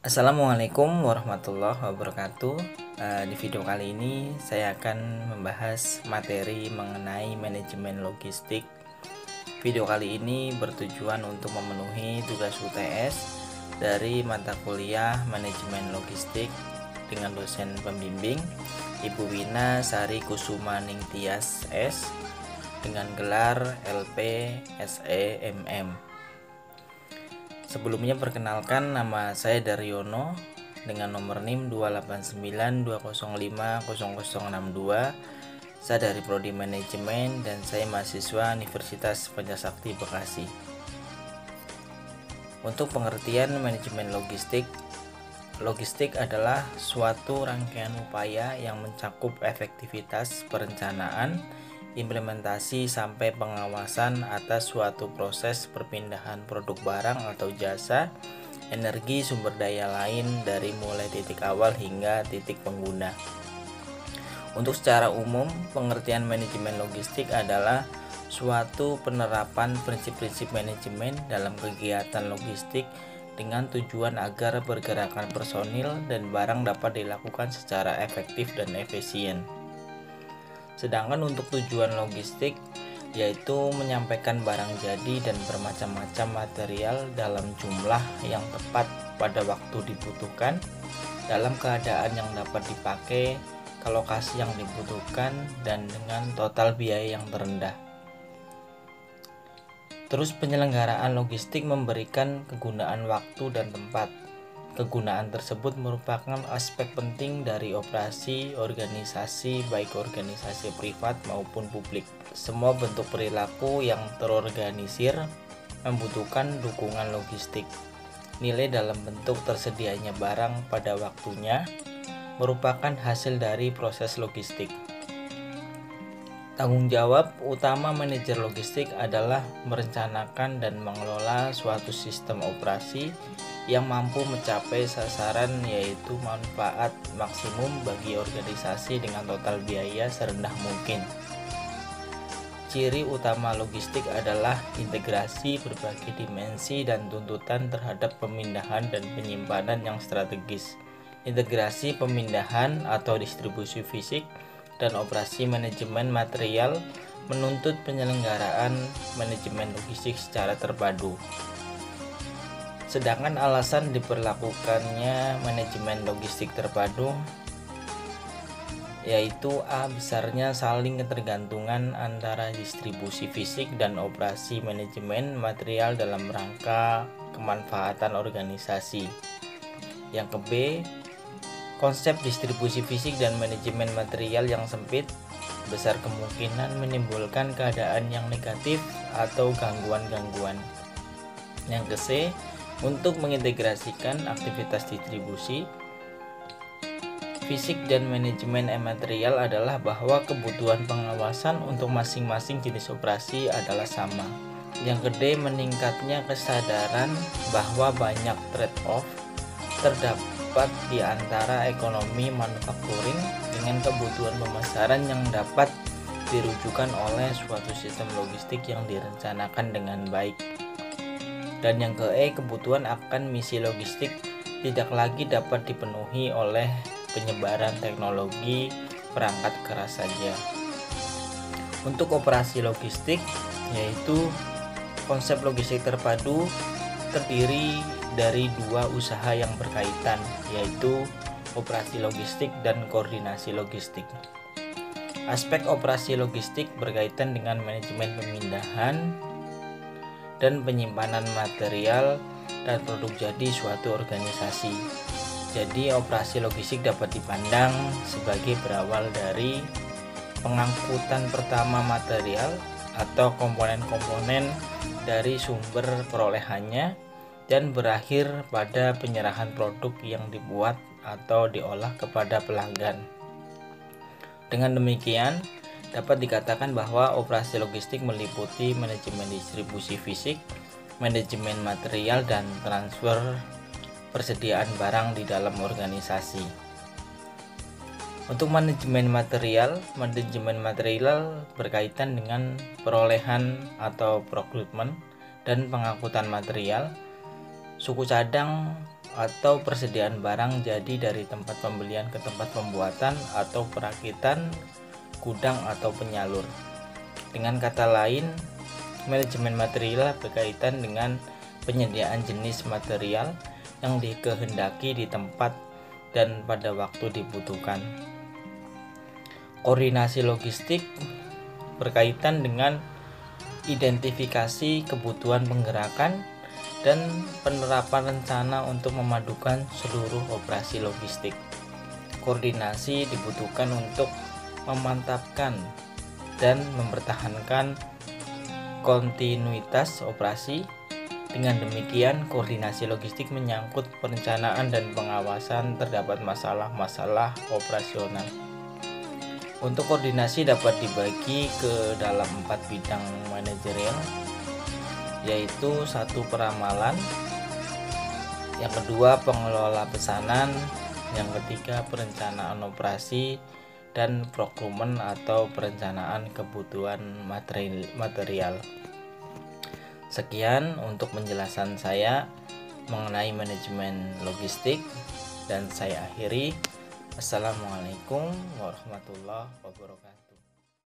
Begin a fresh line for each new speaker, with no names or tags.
Assalamualaikum warahmatullahi wabarakatuh. Di video kali ini saya akan membahas materi mengenai manajemen logistik. Video kali ini bertujuan untuk memenuhi tugas UTS dari mata kuliah manajemen logistik dengan dosen pembimbing Ibu Wina Sari Kusuma Ningtyas S dengan gelar LP SE MM. Sebelumnya perkenalkan, nama saya Daryono dengan nomor NIM 28920500062. Saya dari Prodi Manajemen dan saya mahasiswa Universitas Pancasakti Bekasi. Untuk pengertian manajemen logistik, logistik adalah suatu rangkaian upaya yang mencakup efektivitas perencanaan, implementasi sampai pengawasan atas suatu proses perpindahan produk barang atau jasa, energi, sumber daya lain dari mulai titik awal hingga titik pengguna. Untuk secara umum, pengertian manajemen logistik adalah suatu penerapan prinsip-prinsip manajemen dalam kegiatan logistik dengan tujuan agar pergerakan personil dan barang dapat dilakukan secara efektif dan efisien. Sedangkan untuk tujuan logistik yaitu menyampaikan barang jadi dan bermacam-macam material dalam jumlah yang tepat pada waktu dibutuhkan, dalam keadaan yang dapat dipakai, ke lokasi yang dibutuhkan, dan dengan total biaya yang terendah. Terus penyelenggaraan logistik memberikan kegunaan waktu dan tempat. Kegunaan tersebut merupakan aspek penting dari operasi organisasi, baik organisasi privat maupun publik. Semua bentuk perilaku yang terorganisir membutuhkan dukungan logistik. Nilai dalam bentuk tersedianya barang pada waktunya merupakan hasil dari proses logistik. Tanggung jawab utama manajer logistik adalah merencanakan dan mengelola suatu sistem operasi yang mampu mencapai sasaran, yaitu manfaat maksimum bagi organisasi dengan total biaya serendah mungkin. Ciri utama logistik adalah integrasi berbagai dimensi dan tuntutan terhadap pemindahan dan penyimpanan yang strategis. Integrasi pemindahan atau distribusi fisik dan operasi manajemen material menuntut penyelenggaraan manajemen logistik secara terpadu. Sedangkan alasan diperlakukannya manajemen logistik terpadu yaitu A. Besarnya saling ketergantungan antara distribusi fisik dan operasi manajemen material dalam rangka kemanfaatan organisasi. Yang ke B. Konsep distribusi fisik dan manajemen material yang sempit besar kemungkinan menimbulkan keadaan yang negatif atau gangguan-gangguan. Yang ke C. Untuk mengintegrasikan aktivitas distribusi fisik dan manajemen material adalah bahwa kebutuhan pengawasan untuk masing-masing jenis operasi adalah sama. Yang kedua, meningkatnya kesadaran bahwa banyak trade-off terdapat di antara ekonomi manufacturing dengan kebutuhan pemasaran yang dapat dirujukan oleh suatu sistem logistik yang direncanakan dengan baik. Dan yang ke E, kebutuhan akan misi logistik tidak lagi dapat dipenuhi oleh penyebaran teknologi perangkat keras saja. Untuk operasi logistik, yaitu konsep logistik terpadu terdiri dari dua usaha yang berkaitan, yaitu operasi logistik dan koordinasi logistik. Aspek operasi logistik berkaitan dengan manajemen pemindahan dan penyimpanan material dan produk jadi suatu organisasi. Jadi operasi logistik dapat dipandang sebagai berawal dari pengangkutan pertama material atau komponen-komponen dari sumber perolehannya dan berakhir pada penyerahan produk yang dibuat atau diolah kepada pelanggan. Dengan demikian, dapat dikatakan bahwa operasi logistik meliputi manajemen distribusi fisik, manajemen material, dan transfer persediaan barang di dalam organisasi. Untuk manajemen material berkaitan dengan perolehan atau procurement dan pengangkutan material, suku cadang atau persediaan barang jadi dari tempat pembelian ke tempat pembuatan atau perakitan, gudang atau penyalur. Dengan kata lain, manajemen material berkaitan dengan penyediaan jenis material yang dikehendaki di tempat dan pada waktu dibutuhkan. Koordinasi logistik berkaitan dengan identifikasi kebutuhan penggerakan dan penerapan rencana untuk memadukan seluruh operasi logistik. Koordinasi dibutuhkan untuk memantapkan dan mempertahankan kontinuitas operasi. Dengan demikian, koordinasi logistik menyangkut perencanaan dan pengawasan terdapat masalah-masalah operasional. Untuk koordinasi dapat dibagi ke dalam 4 bidang manajerial, yaitu 1. Peramalan, yang kedua pengelola pesanan, yang ketiga perencanaan operasi, dan procurement atau perencanaan kebutuhan material. Sekian untuk penjelasan saya mengenai manajemen logistik, dan saya akhiri. Assalamualaikum warahmatullahi wabarakatuh.